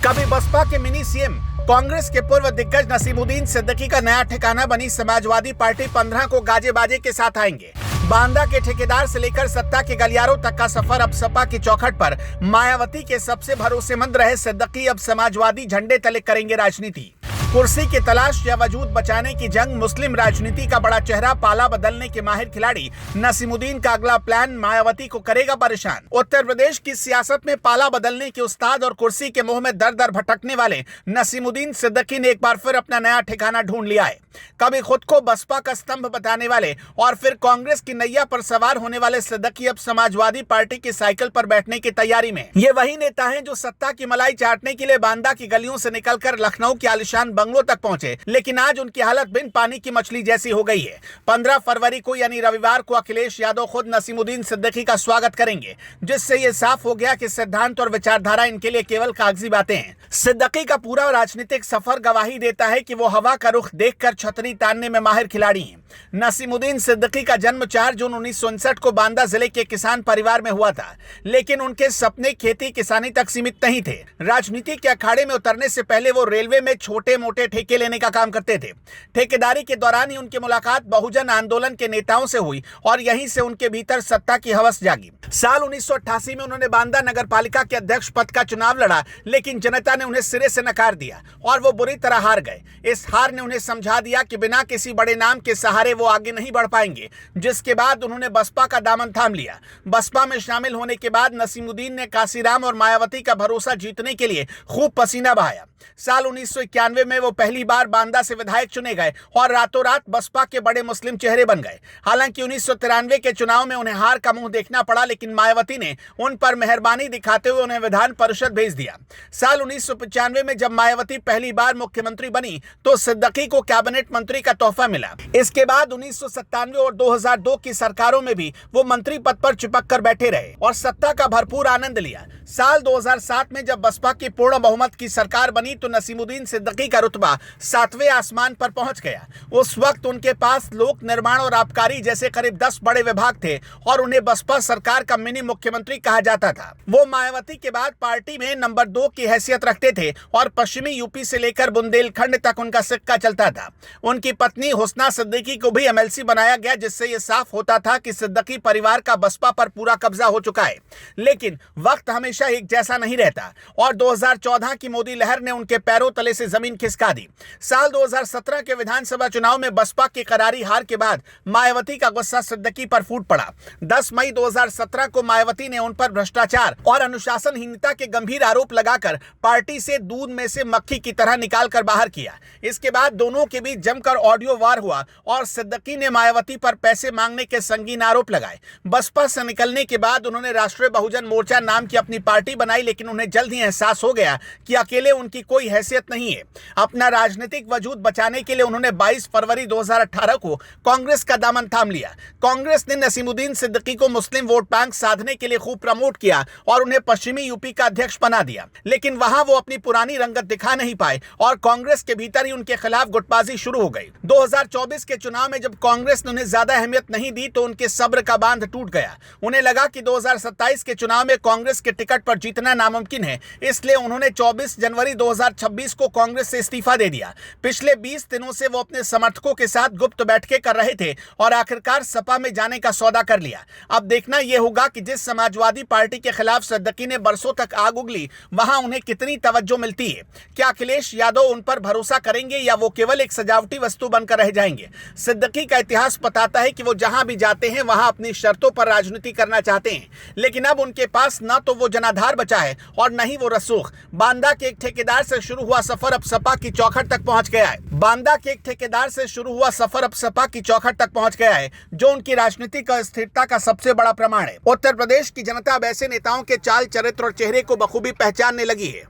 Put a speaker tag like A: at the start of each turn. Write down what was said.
A: कभी बसपा के mini CM Congress के पूर्व दिग्गज नसीमुद्दीन सिद्दीकी का नया ठिकाना बनी समाजवादी पार्टी 15 को गाजे बाजे के साथ आएंगे। बांदा के ठेकेदार से लेकर सत्ता के गलियारों तक का सफर अब सपा की चौखट पर मायावती के सबसे भरोसेमंद रहे सिद्दीकी अब समाजवादी झंडे तले करेंगे राजनीति। कुर्सी की तलाश या वजूद बचाने की जंग, मुस्लिम राजनीति का बड़ा चेहरा, पाला बदलने के माहिर खिलाड़ी नसीमुद्दीन का अगला प्लान मायावती को करेगा परेशान। उत्तर प्रदेश की सियासत में पाला बदलने के उस्ताद और कुर्सी के मुंह में दर दर भटकने वाले नसीमुद्दीन सिद्दीकी ने एक बार फिर अपना नया ठिकाना ढूंढ लिया है। कभी खुद को बसपा का स्तंभ बताने वाले और फिर कांग्रेस की नैया पर सवार होने वाले सिद्दीकी अब समाजवादी पार्टी की साइकिल पर बैठने की तैयारी में। ये वही नेता हैं जो सत्ता की मलाई चाटने के लिए बांदा की गलियों से निकलकर लखनऊ के आलिशान बंगलों तक पहुंचे, लेकिन आज उनकी हालत बिन पानी की मछली जैसी हो गई है। 15 फरवरी को यानी रविवार को अखिलेश यादव खुद नसीमुद्दीन सिद्दीकी का स्वागत करेंगे, जिससे ये साफ हो गया कि सिद्धांत और विचारधारा इनके लिए केवल कागजी बातें हैं। सिद्दीकी का पूरा राजनीतिक सफर गवाही देता है कि वो हवा का रुख देखकर छतरी तानने में माहिर खिलाड़ी हैं। नसीमुद्दीन सिद्दीकी का जन्म 4 जून 1959 को बांदा जिले के किसान परिवार में हुआ था, लेकिन उनके सपने खेती किसानी तक सीमित नहीं थे। राजनीति के अखाड़े में उतरने से पहले वो रेलवे में छोटे मोटे ठेके लेने का काम करते थे। ठेकेदारी के दौरान ही उनकी मुलाकात बहुजन आंदोलन के नेताओं से हुई और यहीं से उनके भीतर सत्ता की हवस जागी। साल 1988 में उन्होंने बांदा नगर पालिका के अध्यक्ष पद का चुनाव लड़ा, लेकिन जनता ने उन्हें सिरे से नकार दिया और वो बुरी तरह हार गए। इस हार ने उन्हें समझा दिया कि बिना किसी बड़े नाम के सहारे वो आगे नहीं बढ़ पाएंगे, जिसके बाद उन्होंने बसपा का दामन थाम लिया। बसपा में शामिल होने के बाद नसीमुद्दीन ने काशीराम और मायावती का भरोसा जीतने के लिए खूब पसीना बहाया। साल 1991 में वो पहली बार बांदा से विधायक चुने गए और रातों रात बसपा के बड़े मुस्लिम चेहरे बन गए। हालांकि 1993 के चुनाव में उन्हें हार का मुंह देखना पड़ा, लेकिन मायावती ने उन पर मेहरबानी दिखाते हुए उन्हें विधान परिषद भेज दिया। साल 1995 में जब मायावती पहली बार मुख्यमंत्री बनी तो सिद्दीकी को कैबिनेट मंत्री का तोहफा मिला। इसके बाद 1997 और 2002 की सरकारों में भी वो मंत्री पद पर चिपक कर बैठे रहे और सत्ता का भरपूर आनंद लिया। साल 2007 में जब बसपा की पूर्ण बहुमत की सरकार बनी तो नसीमुद्दीन सिद्दीकी का रुतबा 7वें आसमान पर पहुंच गया। उस वक्त उनके पास लोक निर्माण और आबकारी जैसे करीब 10 बड़े विभाग थे और उन्हें बसपा सरकार का मिनी मुख्यमंत्री कहा जाता था। वो मायावती के बाद पार्टी में नंबर 2 की हैसियत रखते थे और पश्चिमी यूपी से लेकर बुंदेलखंड तक उनका सिक्का चलता था। उनकी पत्नी हुस्ना सिद्दीकी को भी एमएलसी बनाया गया, जिससे ये साफ होता था कि सिद्दीकी परिवार का बसपा पर पूरा कब्जा हो चुका है। लेकिन वक्त हमेशा एक जैसा नहीं रहता और 2014 की मोदी लहर ने उनके पैरों तले से जमीन खिसका दी। साल 2017 के विधानसभा चुनाव में बसपा की करारी हार के बाद मायावती का गुस्सा सिद्दीकी पर फूट पड़ा। 10 मई 2017 को मायावती ने उन पर भ्रष्टाचार और अनुशासनहीनता के गंभीर आरोप लगाकर पार्टी से दूध में से मक्खी की तरह निकालकर बाहर किया। इसके बाद दोनों के बीच जमकर ऑडियो वार हुआ और सिद्दीकी ने मायावती पर पैसे मांगने के संगीन आरोप लगाए। बसपा से निकलने के बाद उन्होंने राष्ट्रीय बहुजन मोर्चा नाम की अपनी पार्टी बनाई, लेकिन उन्हें जल्द ही एहसास हो गया कि अकेले उनकी कोई हैसियत नहीं है। अपना राजनीतिक वजूद बचाने के लिए उन्होंने 22 फरवरी 2018 को कांग्रेस का दामन थाम लिया। कांग्रेस ने नसीमुद्दीन सिद्दीकी को मुस्लिम वोट बैंक साधने के लिए खूब प्रमोट किया और उन्हें पश्चिमी यूपी का अध्यक्ष बना दिया, लेकिन वहां वो अपनी पुरानी रंगत दिखा नहीं पाए और कांग्रेस के भीतर ही उनके खिलाफ गुटबाजी शुरू हो गई। 2024 के चुनाव में जब कांग्रेस ने उन्हें ज्यादा अहमियत नहीं दी तो उनके सब्र का बांध टूट गया। उन्हें लगा कि 2027 के चुनाव में कांग्रेस के टिकट पर जीतना नामुमकिन है, इसलिए उन्होंने 24 जनवरी 2026 को कांग्रेस से इस्तीफा दे दिया। पिछले 20 दिनों से वो अपने समर्थकों के साथ गुप्त बैठकें कर रहे थे और आखिरकार सपा में जाने का सौदा कर लिया। अब देखना यह होगा कि जिस समाजवादी पार्टी के खिलाफ सिद्दीकी ने बरसों तक आग उगली, वहां उन्हें कितनी तवज्जो मिलती है। क्या अखिलेश यादव उन पर भरोसा करेंगे या वो केवल एक सजावटी वस्तु बनकर रह जाएंगे? सिद्दीकी का इतिहास बताता है कि वो जहां भी जाते हैं वहां अपनी शर्तों पर राजनीति करना चाहते हैं, लेकिन अब उनके पास न तो वो जनाधार बचा है और न ही वो रसूख। बांदा के एक ठेकेदार से शुरू हुआ सफर अब सपा की चौखट तक पहुंच गया है। बांदा के एक ठेकेदार से शुरू हुआ सफर अब सपा की चौखट तक पहुंच गया है, जो उनकी राजनीतिक स्थिरता का सबसे बड़ा प्रमाण है। उत्तर प्रदेश की जनता अब ऐसे नेताओं के चाल, चरित्र और चेहरे को बखूबी पहचानने लगी है।